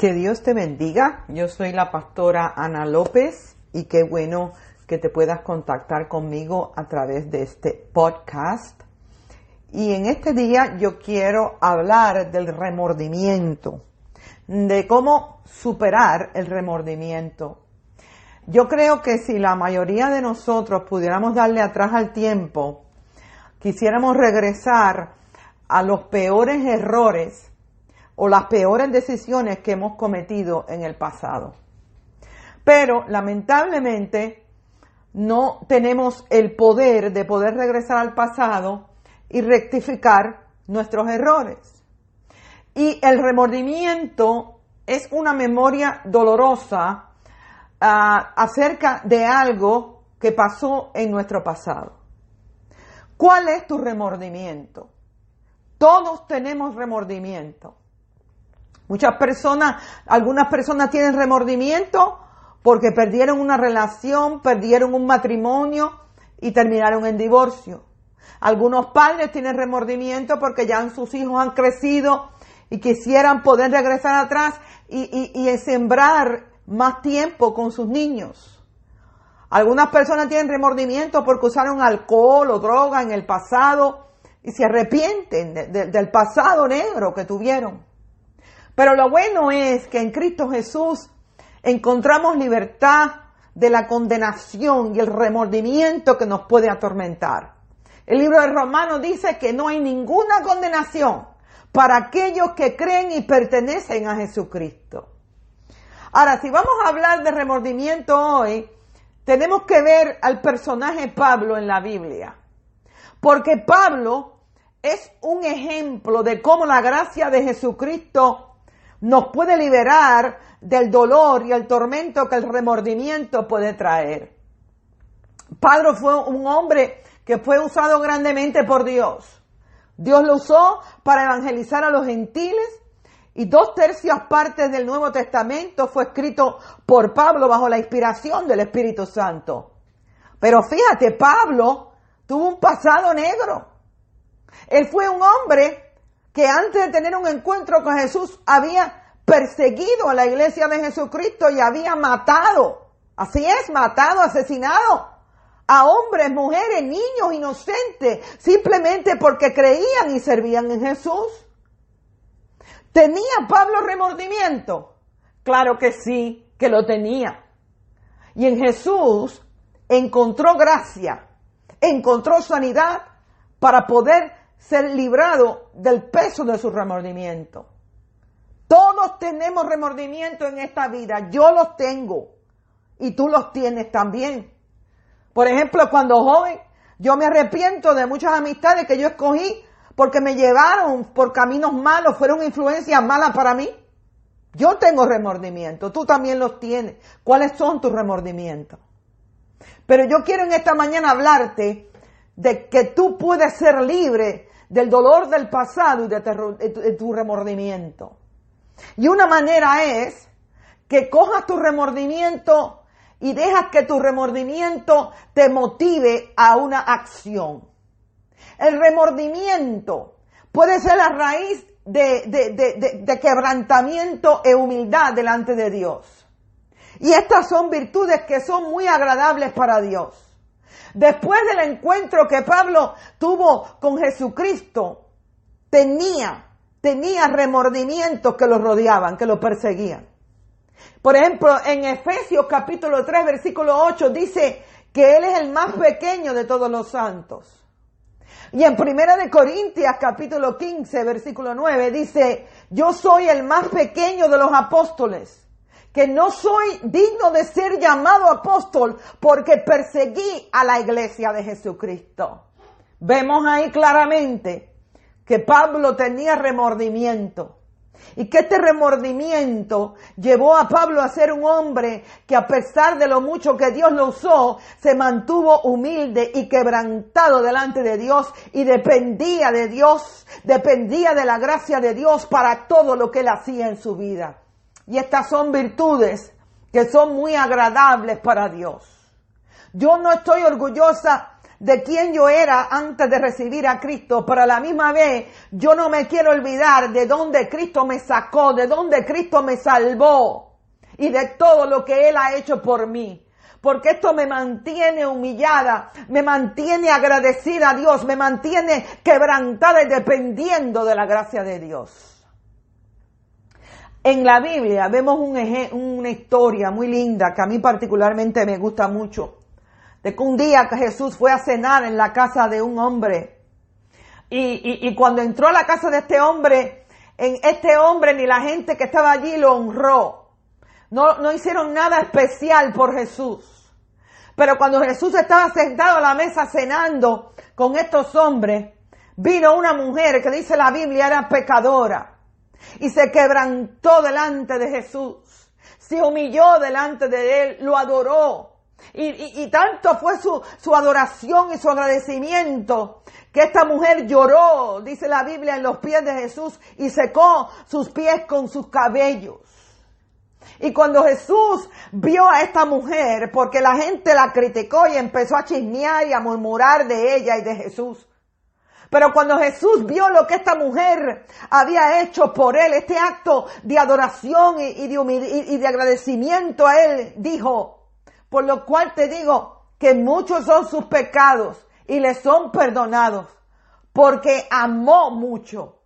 Que Dios te bendiga. Yo soy la pastora Ana López y qué bueno que te puedas contactar conmigo a través de este podcast. Y en este día yo quiero hablar del remordimiento, de cómo superar el remordimiento. Yo creo que si la mayoría de nosotros pudiéramos darle atrás al tiempo, quisiéramos regresar a los peores errores o las peores decisiones que hemos cometido en el pasado. Pero lamentablemente no tenemos el poder de poder regresar al pasado y rectificar nuestros errores. Y el remordimiento es una memoria dolorosa acerca de algo que pasó en nuestro pasado. ¿Cuál es tu remordimiento? Todos tenemos remordimiento. Algunas personas tienen remordimiento porque perdieron una relación, perdieron un matrimonio y terminaron en divorcio. Algunos padres tienen remordimiento porque ya sus hijos han crecido y quisieran poder regresar atrás y sembrar más tiempo con sus niños. Algunas personas tienen remordimiento porque usaron alcohol o droga en el pasado y se arrepienten del pasado negro que tuvieron. Pero lo bueno es que en Cristo Jesús encontramos libertad de la condenación y el remordimiento que nos puede atormentar. El libro de Romanos dice que no hay ninguna condenación para aquellos que creen y pertenecen a Jesucristo. Ahora, si vamos a hablar de remordimiento hoy, tenemos que ver al personaje Pablo en la Biblia. Porque Pablo es un ejemplo de cómo la gracia de Jesucristo nos puede liberar del dolor y el tormento que el remordimiento puede traer. Pablo fue un hombre que fue usado grandemente por Dios. Dios lo usó para evangelizar a los gentiles y 2/3 partes del Nuevo Testamento fue escrito por Pablo bajo la inspiración del Espíritu Santo. Pero fíjate, Pablo tuvo un pasado negro. Él fue un hombre que antes de tener un encuentro con Jesús había perseguido a la iglesia de Jesucristo y había matado, asesinado a hombres, mujeres, niños inocentes, simplemente porque creían y servían en Jesús. ¿Tenía Pablo remordimiento? Claro que sí, que lo tenía. Y en Jesús encontró gracia, encontró sanidad para poder ser librado del peso de su remordimiento. Todos tenemos remordimiento en esta vida. Yo los tengo y tú los tienes también. Por ejemplo, cuando joven, yo me arrepiento de muchas amistades que yo escogí porque me llevaron por caminos malos, fueron influencias malas para mí. Yo tengo remordimiento, tú también los tienes. ¿Cuáles son tus remordimientos? Pero yo quiero en esta mañana hablarte de que tú puedes ser libre del dolor del pasado y de tu remordimiento. Y una manera es que cojas tu remordimiento y dejas que tu remordimiento te motive a una acción. El remordimiento puede ser la raíz de quebrantamiento e humildad delante de Dios. Y estas son virtudes que son muy agradables para Dios. Después del encuentro que Pablo tuvo con Jesucristo, tenía remordimientos que lo rodeaban, que lo perseguían. Por ejemplo, en Efesios capítulo 3, versículo 8, dice que Él es el más pequeño de todos los santos. Y en 1 Corintios capítulo 15, versículo 9, dice, yo soy el más pequeño de los apóstoles, que no soy digno de ser llamado apóstol porque perseguí a la iglesia de Jesucristo. Vemos ahí claramente que Pablo tenía remordimiento y que este remordimiento llevó a Pablo a ser un hombre que a pesar de lo mucho que Dios lo usó, se mantuvo humilde y quebrantado delante de Dios y dependía de Dios, dependía de la gracia de Dios para todo lo que él hacía en su vida. Y estas son virtudes que son muy agradables para Dios. Yo no estoy orgullosa de quién yo era antes de recibir a Cristo, pero a la misma vez yo no me quiero olvidar de dónde Cristo me sacó, de dónde Cristo me salvó y de todo lo que Él ha hecho por mí. Porque esto me mantiene humillada, me mantiene agradecida a Dios, me mantiene quebrantada y dependiendo de la gracia de Dios. En la Biblia vemos una historia muy linda que a mí particularmente me gusta mucho. De que un día Jesús fue a cenar en la casa de un hombre. Y cuando entró a la casa de este hombre ni la gente que estaba allí lo honró. No hicieron nada especial por Jesús. Pero cuando Jesús estaba sentado a la mesa cenando con estos hombres, vino una mujer que dice la Biblia era pecadora. Y se quebrantó delante de Jesús. Se humilló delante de Él, lo adoró. Y tanto fue su adoración y su agradecimiento que esta mujer lloró, dice la Biblia, en los pies de Jesús y secó sus pies con sus cabellos. Y cuando Jesús vio a esta mujer, porque la gente la criticó y empezó a chismear y a murmurar de ella y de Jesús. Pero cuando Jesús vio lo que esta mujer había hecho por él, este acto de adoración y de agradecimiento a él, dijo: por lo cual te digo que muchos son sus pecados y le son perdonados, porque amó mucho.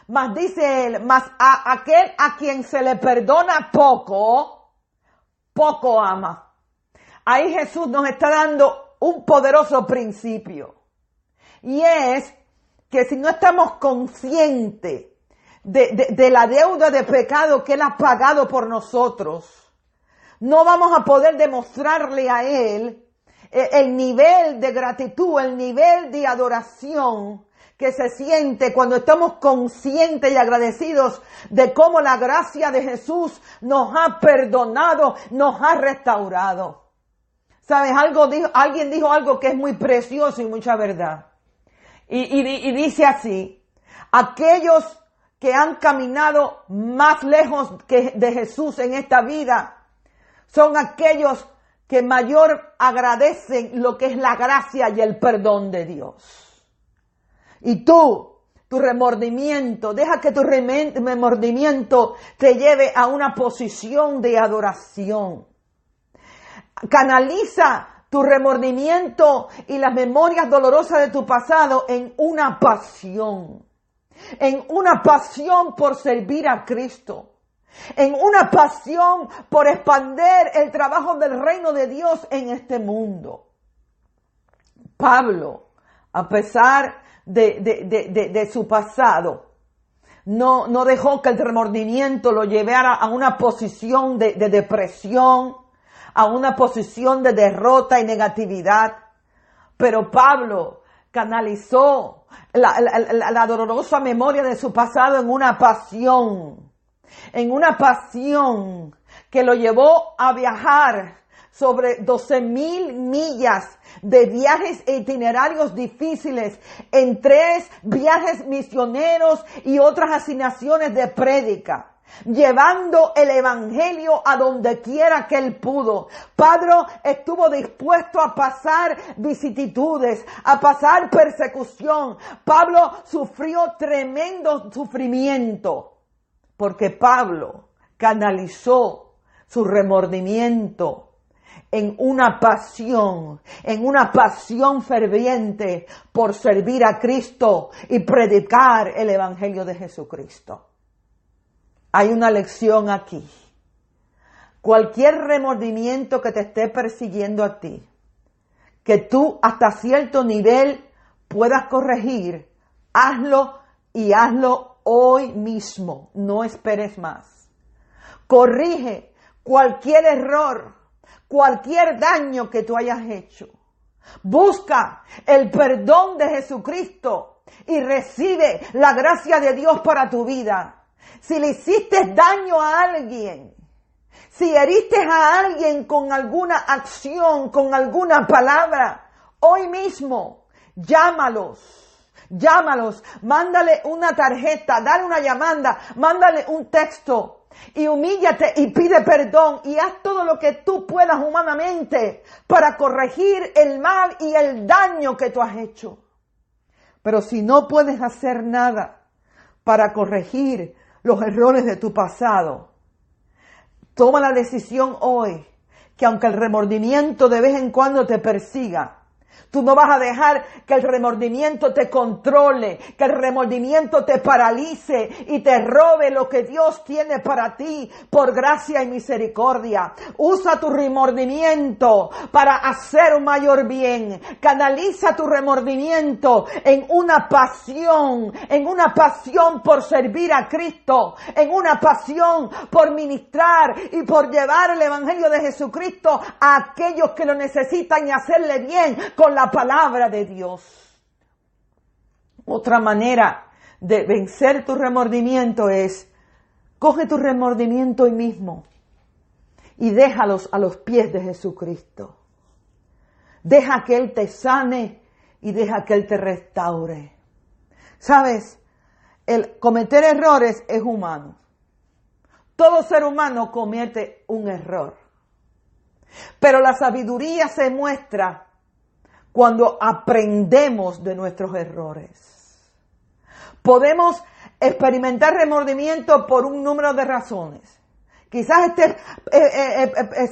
Mas dice él, a aquel a quien se le perdona poco, poco ama. Ahí Jesús nos está dando un poderoso principio. Y es que si no estamos conscientes de la deuda de pecado que Él ha pagado por nosotros, no vamos a poder demostrarle a Él el nivel de gratitud, el nivel de adoración que se siente cuando estamos conscientes y agradecidos de cómo la gracia de Jesús nos ha perdonado, nos ha restaurado. ¿Sabes? Alguien dijo algo que es muy precioso y mucha verdad. Y dice así: aquellos que han caminado más lejos que de Jesús en esta vida son aquellos que mayor agradecen lo que es la gracia y el perdón de Dios. Y tu remordimiento, deja que tu remordimiento te lleve a una posición de adoración. Canaliza tu remordimiento y las memorias dolorosas de tu pasado en una pasión por servir a Cristo. En una pasión por expandir el trabajo del reino de Dios en este mundo. Pablo, a pesar de su pasado, no dejó que el remordimiento lo llevara a una posición de depresión, a una posición de derrota y negatividad. Pero Pablo canalizó la dolorosa memoria de su pasado en una pasión que lo llevó a viajar sobre 12,000 millas de viajes e itinerarios difíciles en 3 viajes misioneros y otras asignaciones de prédica, llevando el evangelio a donde quiera que él pudo. Pablo estuvo dispuesto a pasar vicisitudes, a pasar persecución. Pablo sufrió tremendo sufrimiento, porque Pablo canalizó su remordimiento en una pasión ferviente por servir a Cristo y predicar el evangelio de Jesucristo. Hay una lección aquí. Cualquier remordimiento que te esté persiguiendo a ti, que tú hasta cierto nivel puedas corregir, hazlo y hazlo hoy mismo, no esperes más. Corrige cualquier error, cualquier daño que tú hayas hecho. Busca el perdón de Jesucristo y recibe la gracia de Dios para tu vida. Si le hiciste daño a alguien, si heriste a alguien con alguna acción, con alguna palabra, hoy mismo llámalos. Llámalos, mándale una tarjeta, dale una llamada, mándale un texto y humíllate y pide perdón y haz todo lo que tú puedas humanamente para corregir el mal y el daño que tú has hecho. Pero si no puedes hacer nada para corregir los errores de tu pasado, toma la decisión hoy que aunque el remordimiento de vez en cuando te persiga, tú no vas a dejar que el remordimiento te controle, que el remordimiento te paralice y te robe lo que Dios tiene para ti por gracia y misericordia. Usa tu remordimiento para hacer un mayor bien. Canaliza tu remordimiento en una pasión por servir a Cristo, en una pasión por ministrar y por llevar el Evangelio de Jesucristo a aquellos que lo necesitan y hacerle bien con la palabra de Dios. Otra manera de vencer tu remordimiento es, coge tu remordimiento hoy mismo y déjalos a los pies de Jesucristo. Deja que Él te sane y deja que Él te restaure. ¿Sabes? El cometer errores es humano. Todo ser humano comete un error. Pero la sabiduría se muestra cuando aprendemos de nuestros errores. Podemos experimentar remordimiento por un número de razones. Quizás estés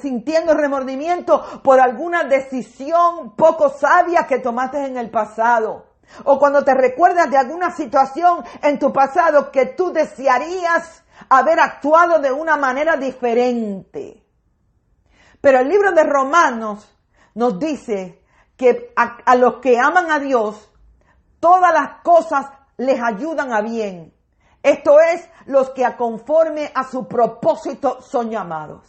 sintiendo remordimiento por alguna decisión poco sabia que tomaste en el pasado. O cuando te recuerdas de alguna situación en tu pasado que tú desearías haber actuado de una manera diferente. Pero el libro de Romanos nos dice que a los que aman a Dios, todas las cosas les ayudan a bien. Esto es, los que conforme a su propósito son llamados.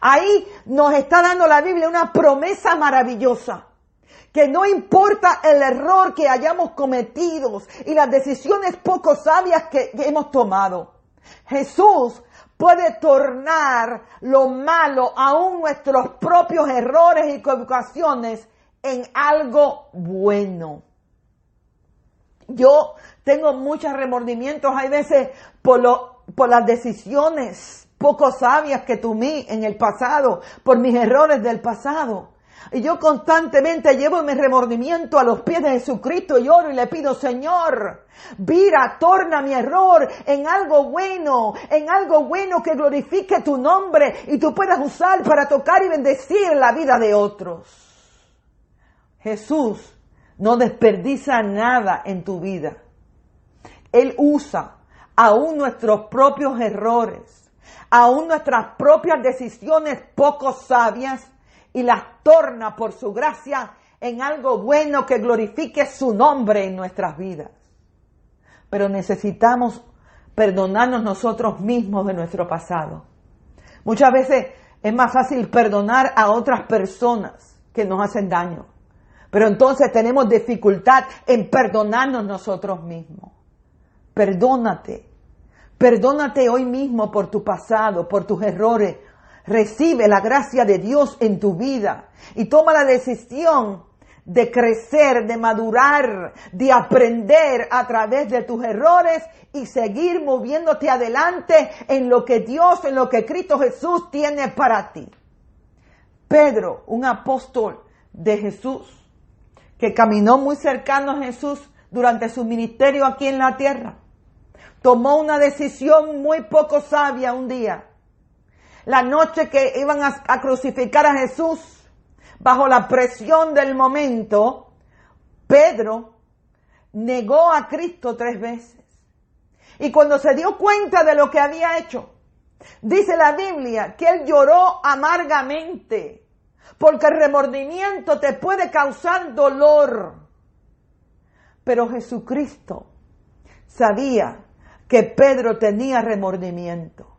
Ahí nos está dando la Biblia una promesa maravillosa. Que no importa el error que hayamos cometido y las decisiones poco sabias que hemos tomado. Jesús puede tornar lo malo, aún nuestros propios errores y equivocaciones, en algo bueno. Yo tengo muchos remordimientos, hay veces por las decisiones poco sabias que tomé en el pasado, por mis errores del pasado. Y yo constantemente llevo mi remordimiento a los pies de Jesucristo y oro y le pido, Señor, vira, torna mi error en algo bueno que glorifique tu nombre y tú puedas usar para tocar y bendecir la vida de otros. Jesús no desperdicia nada en tu vida. Él usa aún nuestros propios errores, aún nuestras propias decisiones poco sabias y las torna por su gracia en algo bueno que glorifique su nombre en nuestras vidas. Pero necesitamos perdonarnos nosotros mismos de nuestro pasado. Muchas veces es más fácil perdonar a otras personas que nos hacen daño. Pero entonces tenemos dificultad en perdonarnos nosotros mismos. Perdónate. Perdónate hoy mismo por tu pasado, por tus errores. Recibe la gracia de Dios en tu vida y toma la decisión de crecer, de madurar, de aprender a través de tus errores y seguir moviéndote adelante en lo que Dios, en lo que Cristo Jesús tiene para ti. Pedro, un apóstol de Jesús, que caminó muy cercano a Jesús durante su ministerio aquí en la tierra, tomó una decisión muy poco sabia un día. La noche que iban a crucificar a Jesús, bajo la presión del momento, Pedro negó a Cristo 3 veces. Y cuando se dio cuenta de lo que había hecho, dice la Biblia que él lloró amargamente. Porque el remordimiento te puede causar dolor. Pero Jesucristo sabía que Pedro tenía remordimiento.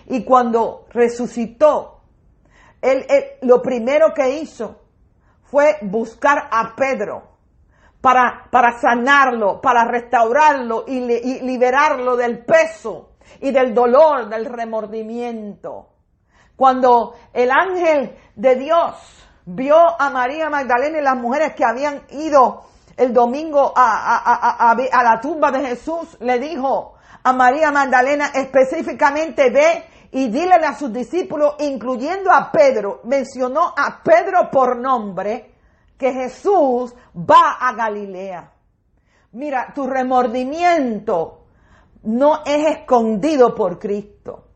Y cuando resucitó, él lo primero que hizo fue buscar a Pedro para sanarlo, para restaurarlo y liberarlo del peso y del dolor, del remordimiento. Cuando el ángel de Dios vio a María Magdalena y las mujeres que habían ido el domingo a la tumba de Jesús, le dijo a María Magdalena específicamente, ve y dile a sus discípulos, incluyendo a Pedro, mencionó a Pedro por nombre, que Jesús va a Galilea. Mira, tu remordimiento no es escondido por Cristo.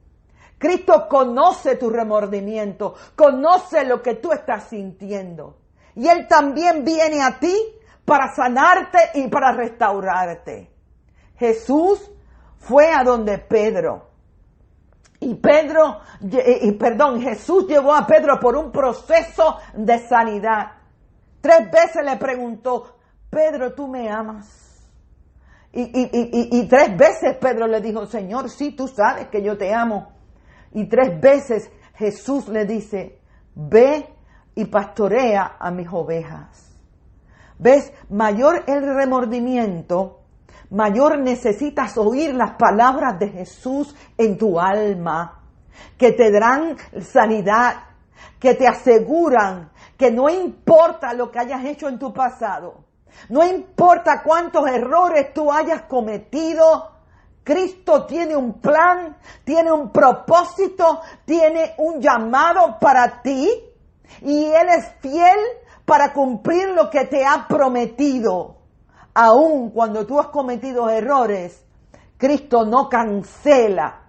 Cristo conoce tu remordimiento, conoce lo que tú estás sintiendo. Y Él también viene a ti para sanarte y para restaurarte. Jesús fue a donde Pedro. Jesús llevó a Pedro por un proceso de sanidad. 3 veces le preguntó, Pedro, ¿tú me amas? Y 3 veces Pedro le dijo, Señor, sí, tú sabes que yo te amo. Y 3 veces Jesús le dice, ve y pastorea a mis ovejas. ¿Ves? Mayor el remordimiento, mayor necesitas oír las palabras de Jesús en tu alma, que te darán sanidad, que te aseguran que no importa lo que hayas hecho en tu pasado, no importa cuántos errores tú hayas cometido, Cristo tiene un plan, tiene un propósito, tiene un llamado para ti y Él es fiel para cumplir lo que te ha prometido. Aun cuando tú has cometido errores, Cristo no cancela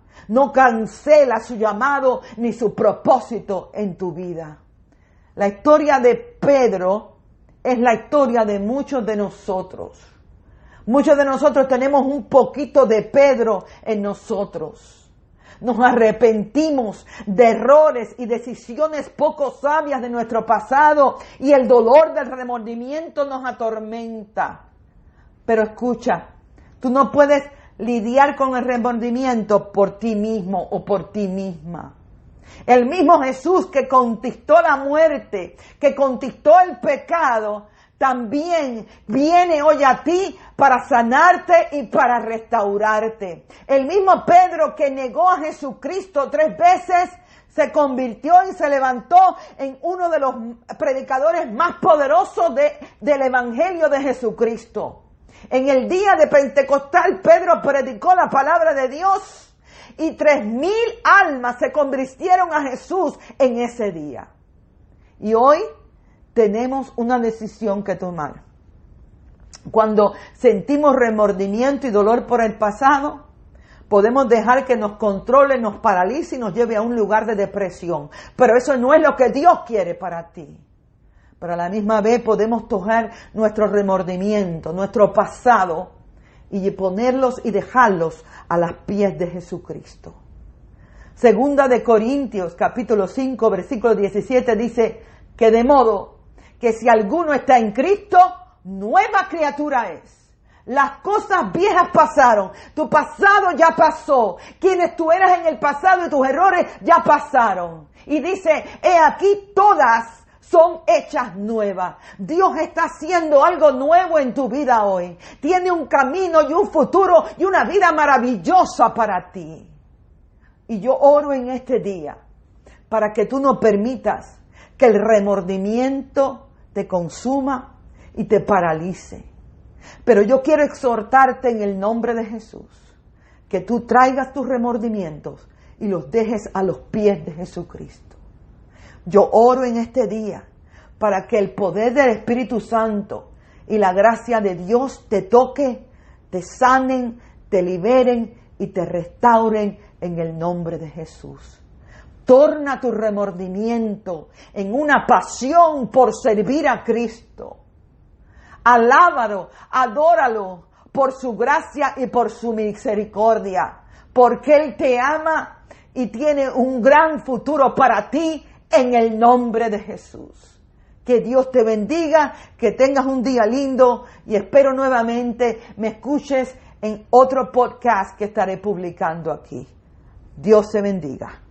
su llamado ni su propósito en tu vida. La historia de Pedro es la historia de muchos de nosotros. Muchos de nosotros tenemos un poquito de Pedro en nosotros. Nos arrepentimos de errores y decisiones poco sabias de nuestro pasado y el dolor del remordimiento nos atormenta. Pero escucha, tú no puedes lidiar con el remordimiento por ti mismo o por ti misma. El mismo Jesús que conquistó la muerte, que conquistó el pecado, también viene hoy a ti para sanarte y para restaurarte. El mismo Pedro que negó a Jesucristo 3 veces, se convirtió y se levantó en uno de los predicadores más poderosos del Evangelio de Jesucristo. En el día de Pentecostal, Pedro predicó la palabra de Dios y 3,000 almas se convirtieron a Jesús en ese día. Y hoy tenemos una decisión que tomar. Cuando sentimos remordimiento y dolor por el pasado, podemos dejar que nos controle, nos paralice y nos lleve a un lugar de depresión. Pero eso no es lo que Dios quiere para ti. Pero a la misma vez podemos tocar nuestro remordimiento, nuestro pasado, y ponerlos y dejarlos a los pies de Jesucristo. Segunda de Corintios, capítulo 5, versículo 17, dice que de modo que si alguno está en Cristo, nueva criatura es. Las cosas viejas pasaron, tu pasado ya pasó, quienes tú eras en el pasado y tus errores ya pasaron. Y dice, he aquí todas son hechas nuevas. Dios está haciendo algo nuevo en tu vida hoy. Tiene un camino y un futuro y una vida maravillosa para ti. Y yo oro en este día para que tú no permitas que el remordimiento te consuma y te paralice. Pero yo quiero exhortarte en el nombre de Jesús, que tú traigas tus remordimientos y los dejes a los pies de Jesucristo. Yo oro en este día para que el poder del Espíritu Santo y la gracia de Dios te toque, te sanen, te liberen y te restauren en el nombre de Jesús. Torna tu remordimiento en una pasión por servir a Cristo. Alábalo, adóralo por su gracia y por su misericordia, porque Él te ama y tiene un gran futuro para ti en el nombre de Jesús. Que Dios te bendiga, que tengas un día lindo y espero nuevamente me escuches en otro podcast que estaré publicando aquí. Dios te bendiga.